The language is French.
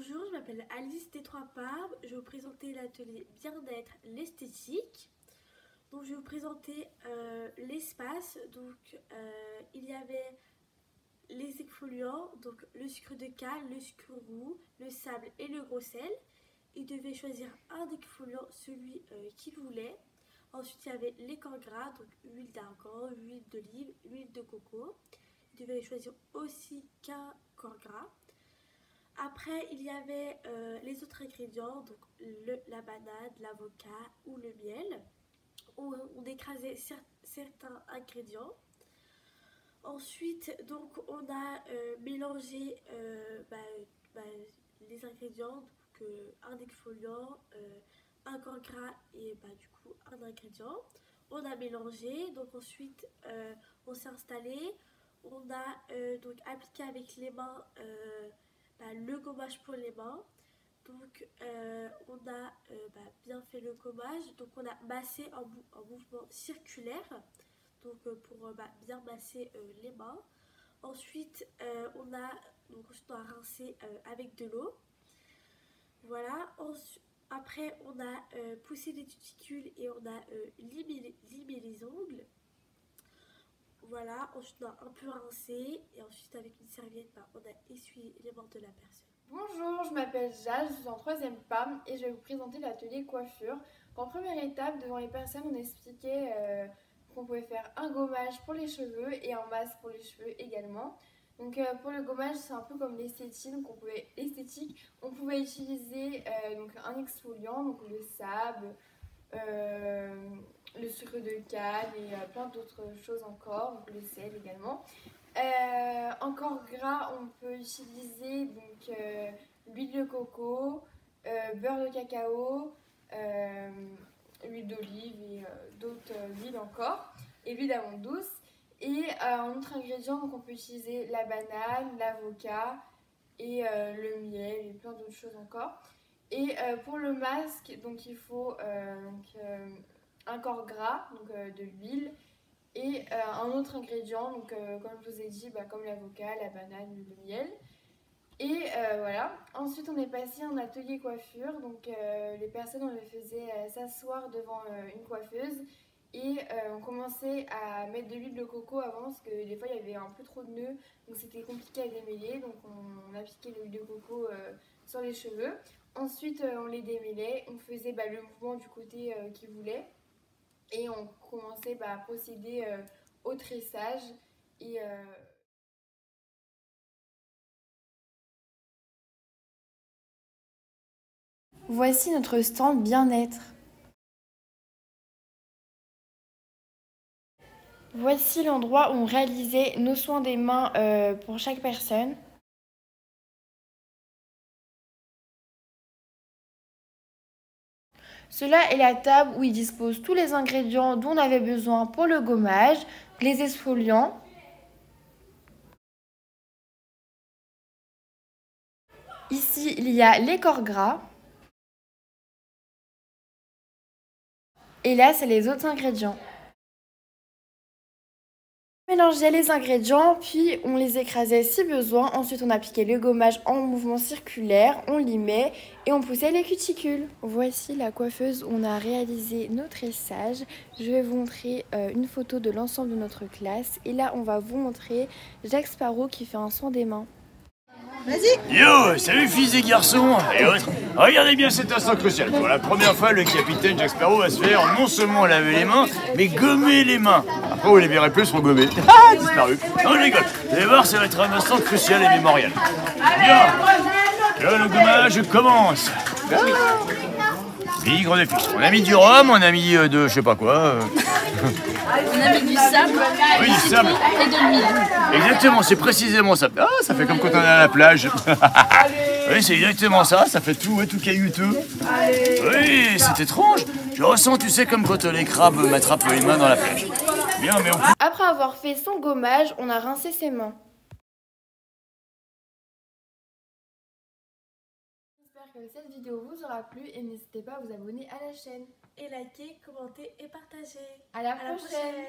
Bonjour, je m'appelle Alice Détroit-Parme. Je vais vous présenter l'atelier bien-être, l'esthétique. Donc, je vais vous présenter l'espace. Donc, il y avait les exfoliants, donc le sucre de canne, le sucre roux, le sable et le gros sel. Il devait choisir un exfoliant, celui qu'il voulait. Ensuite, il y avait les corps gras, donc huile d'argan, huile d'olive, huile de coco. Il devait choisir aussi qu'un corps gras. Après, il y avait les autres ingrédients, donc la banane, l'avocat ou le miel. On écrasait certains ingrédients. Ensuite, donc, on a mélangé les ingrédients, donc un exfoliant, un corps gras et du coup un ingrédient. On a mélangé, donc ensuite on s'est installé. On a donc appliqué avec les mains le gommage pour les mains. Donc on a bien fait le gommage. Donc on a massé en mouvement circulaire. Donc pour bien masser les mains. Ensuite on a rincé avec de l'eau. Voilà. Après on a poussé les tuticules et on a limé les ongles. Voilà, ensuite on a un peu rincé et ensuite avec une serviette on a essuyé les mains de la personne. Bonjour, je m'appelle Jade, je suis en 3e PAM et je vais vous présenter l'atelier coiffure. En première étape, devant les personnes, on expliquait qu'on pouvait faire un gommage pour les cheveux et un masque pour les cheveux également. Donc pour le gommage, c'est un peu comme l'esthétique, donc on pouvait utiliser donc un exfoliant, donc le sable, le sucre de canne et plein d'autres choses encore, donc le sel également. Encore gras, on peut utiliser donc l'huile de coco, beurre de cacao, huile d'olive et d'autres huiles encore, et l'huile d'amande douce. Et en autre ingrédient, donc on peut utiliser la banane, l'avocat et le miel et plein d'autres choses encore. Et pour le masque, donc il faut un corps gras, donc de l'huile, et un autre ingrédient, donc comme je vous ai dit, comme l'avocat, la banane, le miel. Et voilà. Ensuite, on est passé en atelier coiffure. Donc les personnes, on les faisait s'asseoir devant une coiffeuse. Et on commençait à mettre de l'huile de coco avant parce que des fois il y avait un peu trop de nœuds, donc c'était compliqué à démêler. Donc on appliquait l'huile de coco sur les cheveux. Ensuite on les démêlait, on faisait le mouvement du côté qu'ils voulaient. Et on commençait à procéder au tressage. Et voici notre stand bien-être. Voici l'endroit où on réalisait nos soins des mains pour chaque personne. Cela est la table où ils disposent tous les ingrédients dont on avait besoin pour le gommage, les exfoliants. Ici, il y a les corps gras. Et là, c'est les autres ingrédients. On mélangeait les ingrédients, puis on les écrasait si besoin. Ensuite, on appliquait le gommage en mouvement circulaire, on limait et on poussait les cuticules. Voici la coiffeuse où on a réalisé nos tressages. Je vais vous montrer une photo de l'ensemble de notre classe. Et là, on va vous montrer Jacques Sparrow qui fait un soin des mains. Vas-y. Yo, salut fils et garçons et autres. Regardez bien cet instant crucial. Pour la première fois, le capitaine Jacques Sparrow va se faire non seulement laver les mains, mais gommer les mains. Après, vous les verrez plus, seront gommés. Ah, disparu. Non, je rigole. Vous allez voir, ça va être un instant crucial et mémorial. Bien. Que le gommage commence. Bigre de fixe. On a mis du rhum, on a mis de je sais pas quoi. On a mis du sable, oui, du sable et de l'huile. Exactement, c'est précisément ça. Ah, ça fait comme quand on est à la plage. Oui, c'est exactement ça, ça fait tout caillouteux. Oui, c'est étrange. Je ressens, tu sais, comme quand les crabes m'attrapent les mains dans la plage. Bien, mais Après avoir fait son gommage, on a rincé ses mains. J'espère que cette vidéo vous aura plu et n'hésitez pas à vous abonner à la chaîne. Et liker, commenter et partager. À la prochaine.